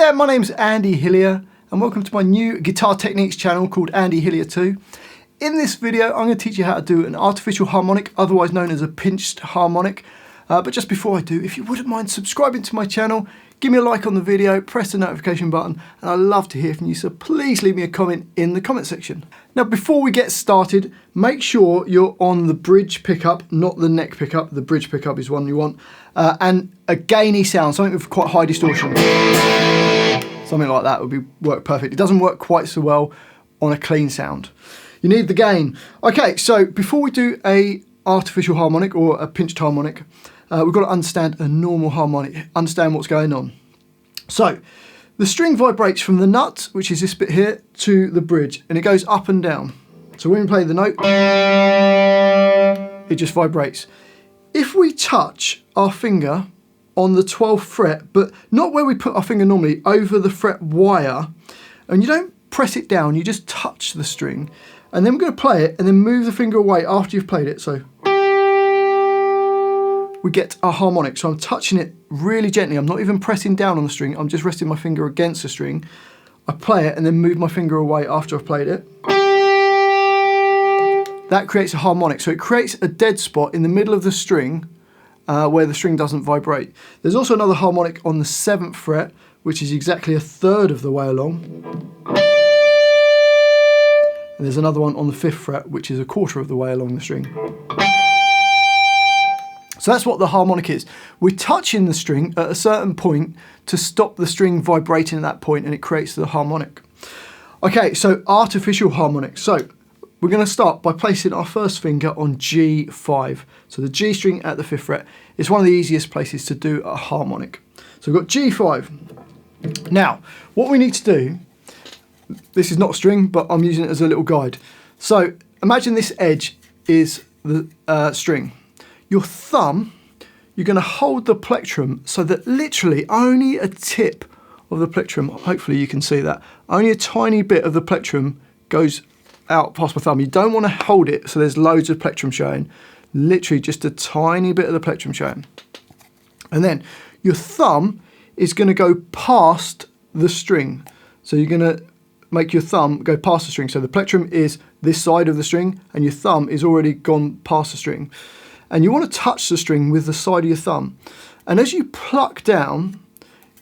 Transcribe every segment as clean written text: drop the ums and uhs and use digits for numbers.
there, my name's Andy Hillier and welcome to my new guitar techniques channel called Andy Hillier 2. In this video I'm going to teach you how to do an artificial harmonic, otherwise known as a pinched harmonic. But just before I do, if you wouldn't mind subscribing to my channel, give me a like on the video, press the notification button, and I'd love to hear from you, so please leave me a comment in the comment section. Now before we get started, make sure you're on the bridge pickup, not the neck pickup. The bridge pickup is one you want. And a gainy sound, something with quite high distortion. Something like that would work perfect. It doesn't work quite so well on a clean sound. You need the gain. Okay, so before we do a artificial harmonic or a pinched harmonic, we've got to understand a normal harmonic, understand what's going on. So the string vibrates from the nut, which is this bit here, to the bridge, and it goes up and down. So when we play the note, it just vibrates. If we touch our finger on the 12th fret, but not where we put our finger normally, over the fret wire, and you don't press it down, you just touch the string, and then we're going to play it and then move the finger away after you've played it. So we get a harmonic. So I'm touching it really gently. I'm not even pressing down on the string. I'm just resting my finger against the string. I play it and then move my finger away after I've played it. That creates a harmonic. So it creates a dead spot in the middle of the string where the string doesn't vibrate. There's also another harmonic on the 7th fret, which is exactly a third of the way along. And there's another one on the 5th fret, which is a quarter of the way along the string. So that's what the harmonic is. We're touching the string at a certain point to stop the string vibrating at that point, and it creates the harmonic. Okay, so artificial harmonic. So we're going to start by placing our first finger on G5. So the G string at the 5th fret is one of the easiest places to do a harmonic. So we've got G5. Now, what we need to do, this is not a string, but I'm using it as a little guide. So imagine this edge is the string. Your thumb, you're going to hold the plectrum so that literally only a tip of the plectrum, hopefully you can see that, only a tiny bit of the plectrum goes out past my thumb. You don't want to hold it so there's loads of plectrum showing, literally just a tiny bit of the plectrum showing. And then your thumb is going to go past the string. So you're going to make your thumb go past the string. So the plectrum is this side of the string and your thumb is already gone past the string. And you want to touch the string with the side of your thumb. And as you pluck down,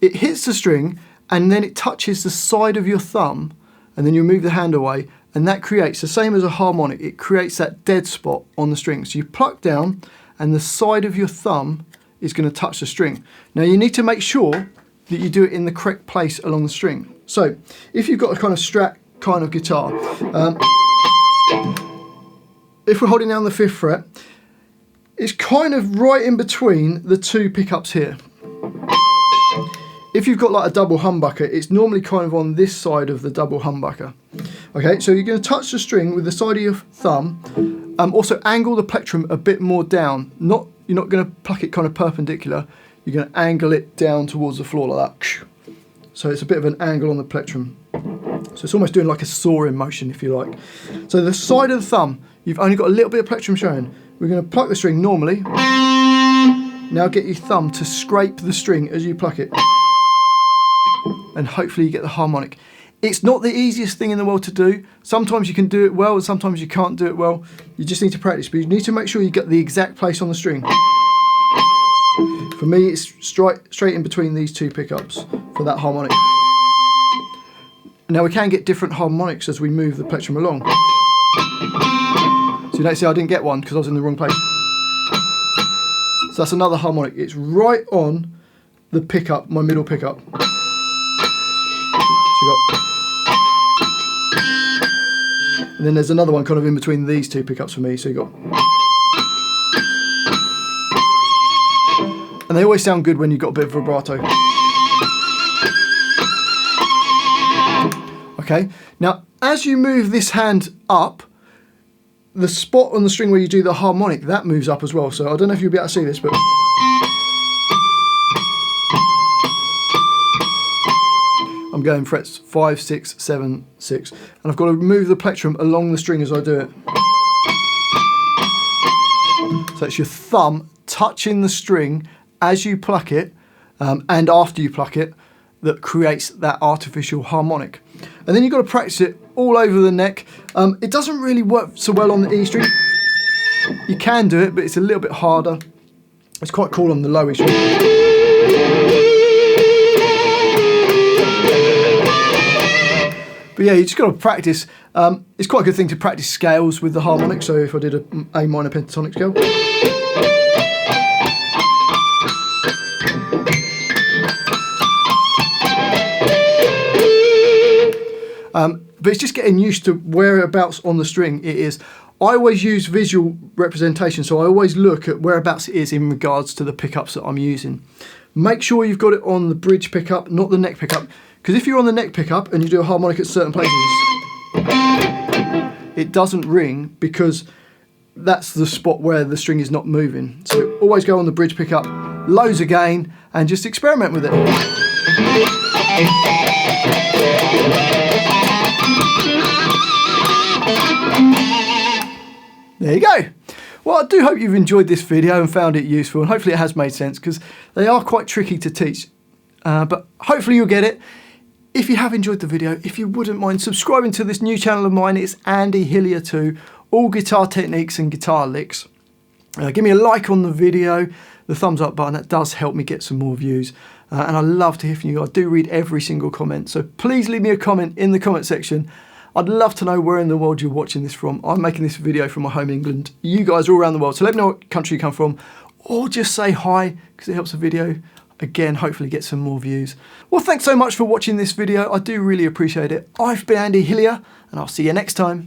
it hits the string and then it touches the side of your thumb, and then you move the hand away, and that creates, the same as a harmonic, it creates that dead spot on the string. So you pluck down and the side of your thumb is going to touch the string. Now you need to make sure that you do it in the correct place along the string. So if you've got a kind of Strat kind of guitar, if we're holding down the 5th fret, it's kind of right in between the two pickups here. If you've got like a double humbucker, it's normally kind of on this side of the double humbucker. Okay, so you're going to touch the string with the side of your thumb. Also angle the plectrum a bit more down. You're not going to pluck it kind of perpendicular. You're going to angle it down towards the floor like that. So it's a bit of an angle on the plectrum. So it's almost doing like a sawing motion, if you like. So the side of the thumb, you've only got a little bit of plectrum showing. We're going to pluck the string normally. Now get your thumb to scrape the string as you pluck it. And hopefully you get the harmonic. It's not the easiest thing in the world to do. Sometimes you can do it well and sometimes you can't do it well. You just need to practice, but you need to make sure you get the exact place on the string. For me, it's straight in between these two pickups for that harmonic. Now we can get different harmonics as we move the plectrum along. So you don't see I didn't get one because I was in the wrong place. So that's another harmonic. It's right on the pickup, my middle pickup. So you got, and then there's another one kind of in between these two pickups for me. So you got, and they always sound good when you've got a bit of vibrato. Okay, now as you move this hand up, the spot on the string where you do the harmonic, that moves up as well. So I don't know if you'll be able to see this, but I'm going frets 5, 6, 7, 6, and I've got to move the plectrum along the string as I do it. So it's your thumb touching the string as you pluck it, and after you pluck it, that creates that artificial harmonic. And then you've got to practice it all over the neck. It doesn't really work so well on the E string. You can do it, but it's a little bit harder. It's quite cool on the low E string. But yeah, you just got to practice. It's quite a good thing to practice scales with the harmonic. So if I did an A minor pentatonic scale. But it's just getting used to whereabouts on the string it is. I always use visual representation, so I always look at whereabouts it is in regards to the pickups that I'm using. Make sure you've got it on the bridge pickup, not the neck pickup, because if you're on the neck pickup and you do a harmonic at certain places, it doesn't ring because that's the spot where the string is not moving. So always go on the bridge pickup, loads of gain, and just experiment with it. There you go. Well, I do hope you've enjoyed this video and found it useful, and hopefully it has made sense, because they are quite tricky to teach. But hopefully you'll get it. If you have enjoyed the video, if you wouldn't mind subscribing to this new channel of mine, it's Andy Hillier 2, all guitar techniques and guitar licks. Give me a like on the video, the thumbs up button, that does help me get some more views. And I love to hear from you. I do read every single comment, so please leave me a comment in the comment section. I'd love to know where in the world you're watching this from. I'm making this video from my home England. You guys are all around the world, so let me know what country you come from, or just say hi, because it helps the video, again, hopefully get some more views. Well, thanks so much for watching this video. I do really appreciate it. I've been Andy Hillier, and I'll see you next time.